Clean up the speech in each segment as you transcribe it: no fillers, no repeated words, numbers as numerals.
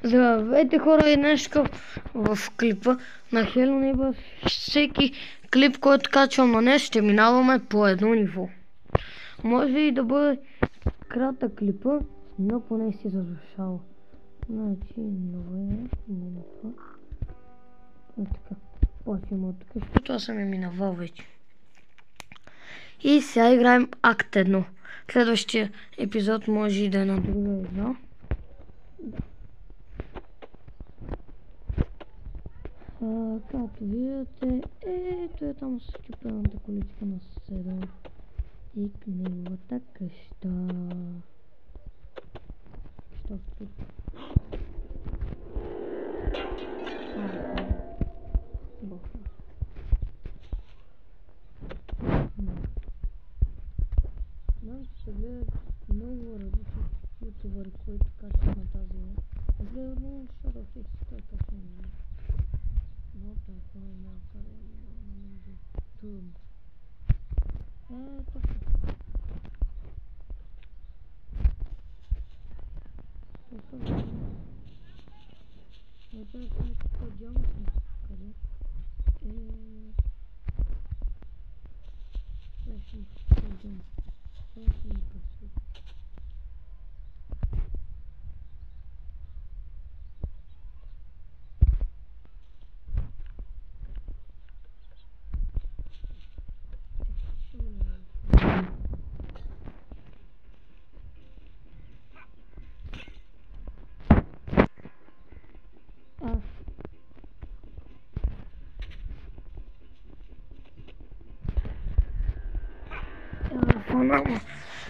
Здравейте хора, и нещо в клипа на Hello Neighbor. Всеки клип, който качвам на днес, ще минаваме по едно ниво. Може и да бъде кратък клипа, но поне си заслушава. Значи, ново не на това. Така, почваме от тук, защото аз съм я минавал вече. И сега играем акт 1. Следващия епизод може и да е на друга игра. Както виждате, ето е там скипената количка на 7 и неговата къща. Що тук? Знам, че се гледат много различни ютубъри, които качват на тази игра. Гледат много Shadow Fix, той качва на игра. Но той поне знае къде е игра, на мен е трудно. Точно. Это какой диаметр? Къде? Точно. Точно красиво.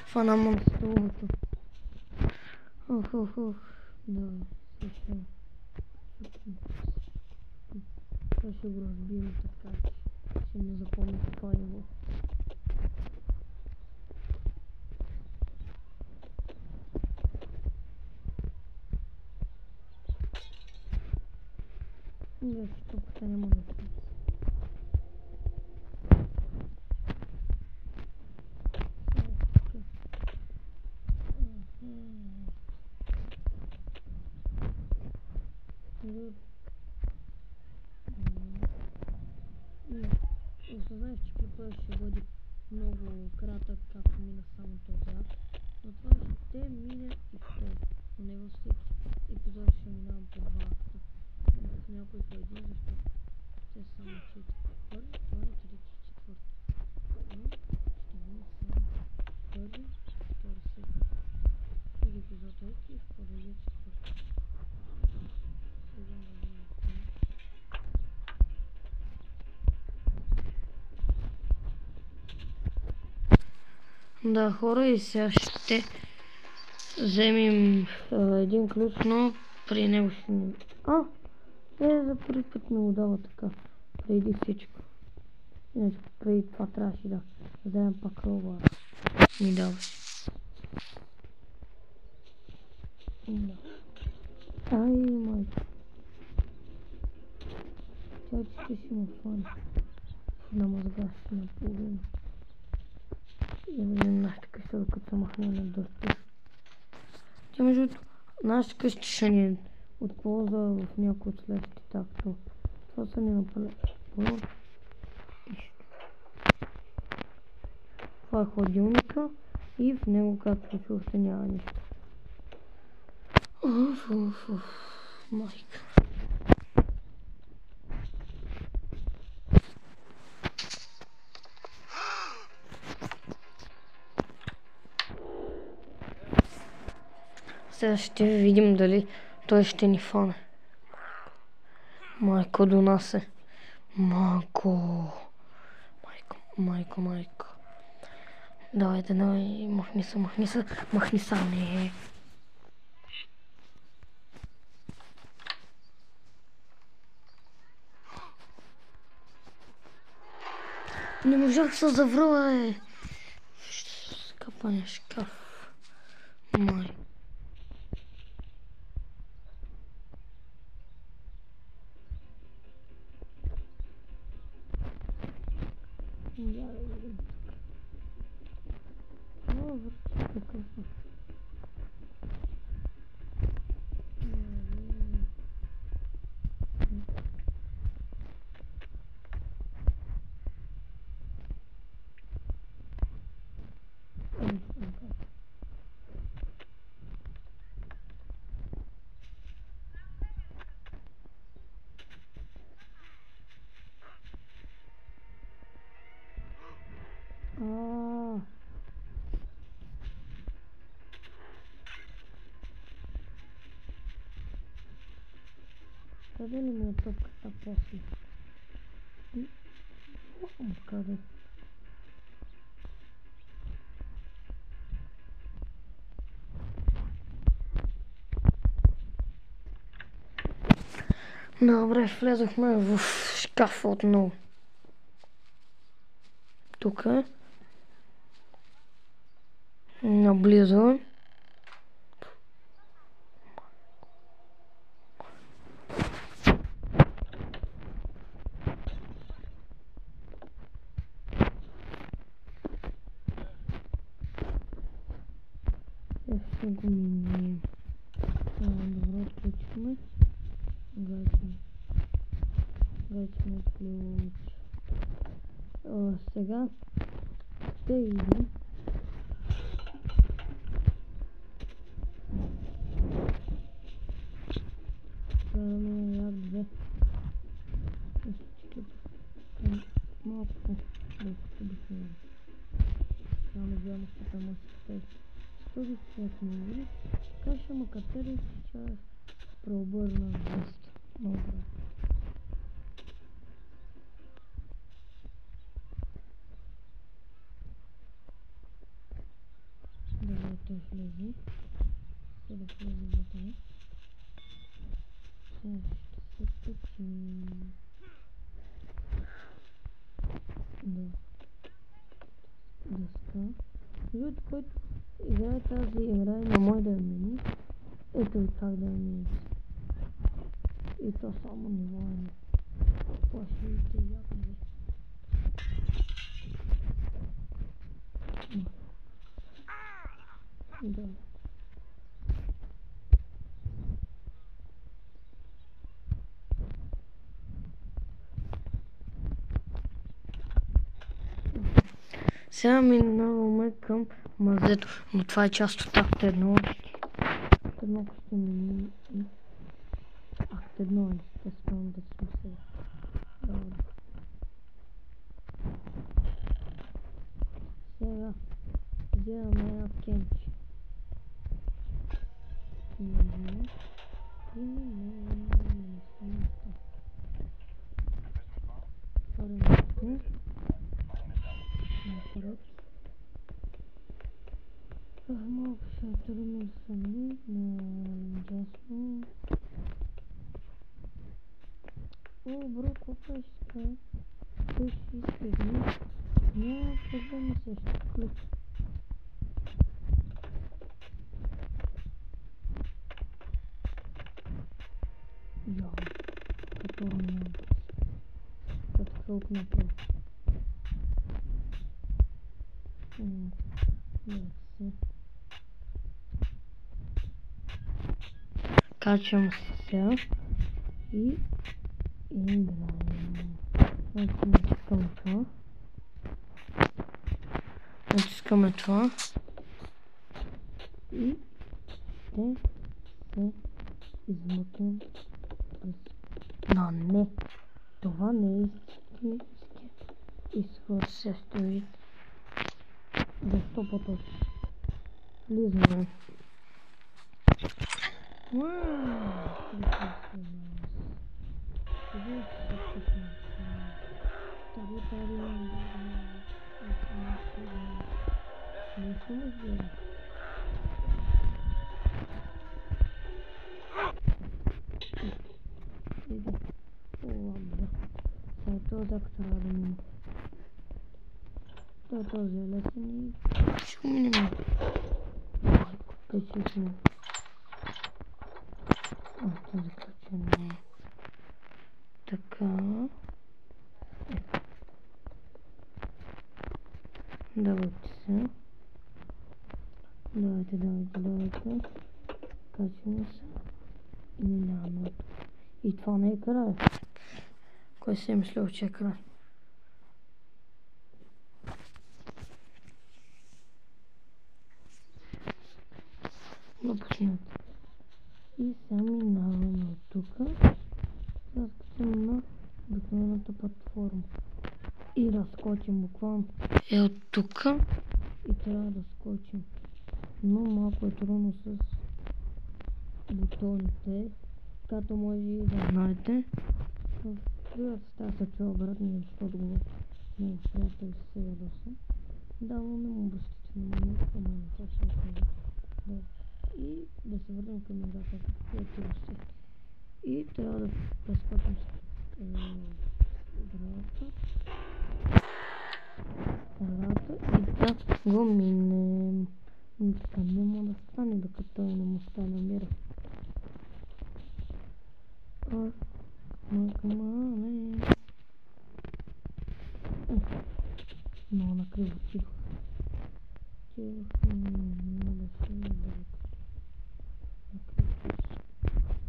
Фанама столото. Ох. Да, слушай. Това ще го разбием така, че не запомня това ниво. Не, тук ще няма да се. Осъзнаеш, че клипът ще бъде много кратък, както мина само този акт, но това ще мине и второ. Но не във всеки епизод ще минавам по два акта. В някой по един, защото те са само 4. Първи, втори, трети, четвърти. Но ще мине само първи, втори, седми. Други епизод трети и в продължи четвърти. Сега да видим това. Да, хора, и сега ще вземем един ключ, но при него ще ни... за първи път ми го дава така, преди всичко. Иначе преди това трябваше да вземем пак рова. Ми даваше. Да. Майко. Тя че ще ме фане. На мозгаш на половина. И да видим нашата къща, докато се махне на дърта. Тя между нашата къща ще ни от полза в някои от следващите, такто това са ни направили. Това е хладилника и в него, както чухте, няма нищо. Майка. Сега ще видим дали той ще ни фане. Майко до нас е. Майко. Давайте, махни се, не. Не можах да се завръва, скъпания шкаф. Май. Къде ли ми е топката после? Къде? Добре, влезохме в шкафа отново. Тук е. Наблизо. Ще го минем. Добре, отключихме. Гачим ключ. Сега ще идем. Караме як две. Малко докато бихме. Надявам се да му се този цвет не види. Каша макатери сейчас преобърна вест. Добре. Добре, той влезе. Сега да влезе в това. Сега ще се качим. Да. Дъска. Виждате, който играе тази игра на мой да я мини. Ето и как да я мини. И то само ниво е. Плашите ядове. Да. Сега минаваме към мазето, но това е част от акт 1. Акт 1, ако сте мини... Акт 1 е, ще спомням да сме сега. Сега вземаме на кенче. Малко ще тръгнем сами на дясно. О, бро, колко е ще кажа? Той ще изтегне. Няма проблеми също ключ. Я, като няма. Като хълк направо. Качвам се и играем. Натискаме това. Натискаме това. И ще се измъкнем през... Но не! Това не е истински изход се стои. Защо по-точно? Влизаме. Този е лесен и ще го минем. Качихме. Този качване. Така. Давайте се. Давайте. Качваме се. И минаваме. И това не е край. Кой си е мислил, че е край? Напуснете. И сега минаваме от тук. Сега скачаме на обикновената платформа. И да скочим буквално. Е от тук. И трябва да скочим. Но малко е трудно с бутоните. Както може и да знаете, в другата стая се чува обратно, защото го моят приятел се ядоса. Да, но не му обръщате внимание, в момента това ще е това. Да. И да се върнем към играта, която ще. И трябва да прескочим играта и да го минем. Това няма да стане, докато той не му стане мира. Майка мале. Много накриво отидох.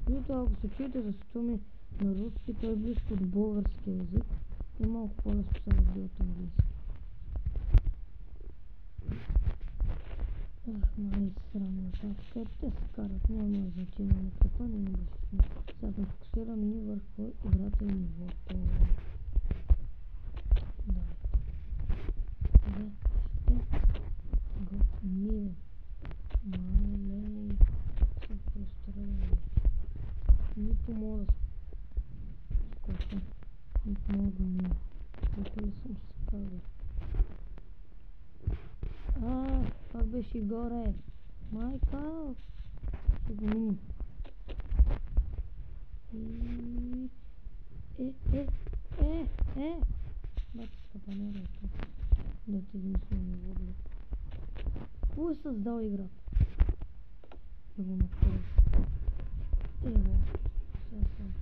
Вижте, ако се чуете за суми на руски, той е близко до български език и малко по-лесно се разбира от английски. Мали срамно, така те се карат, няма значение на клипа, не обръщаме. Сега да фокусирам ни върху играта и нивото. Да. Го миле. Мале. Съм пространен. Нито мога да скоча. Нито мога да мина. Ето ли съм се казал. Пак беше горе. Майка. Ще го минем. Батичка панера е тук. Да ти измисля ми водле. Какво е създал играта? Да го направиш. Ево. Сега сам.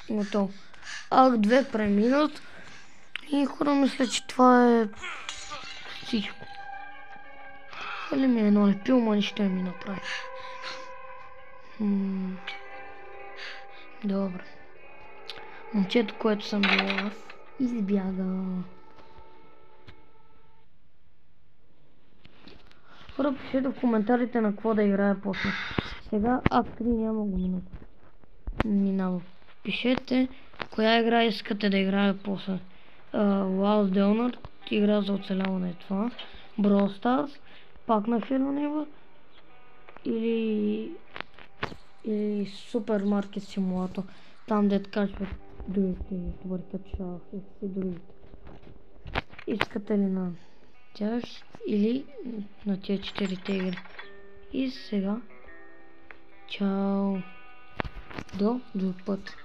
Готово. Акт 2 преминат. И хора, мисля, че това е всичко. Хали ми е налепил, ма нищо ми направи. Добре. Момчето, което съм бил аз, избяга. Хора, пишете в коментарите на какво да играя после. Сега акт 3 няма го минава. Пишете коя игра искате да играя после. Last Donor, игра за оцеляване това. Brawl Stars, пак на Хелонива или Супермаркет Симулатор. Там дет качват другите ютубъри, като шах и другите. Искате ли на тях или на тия 4 игри? И сега чао! До друг път!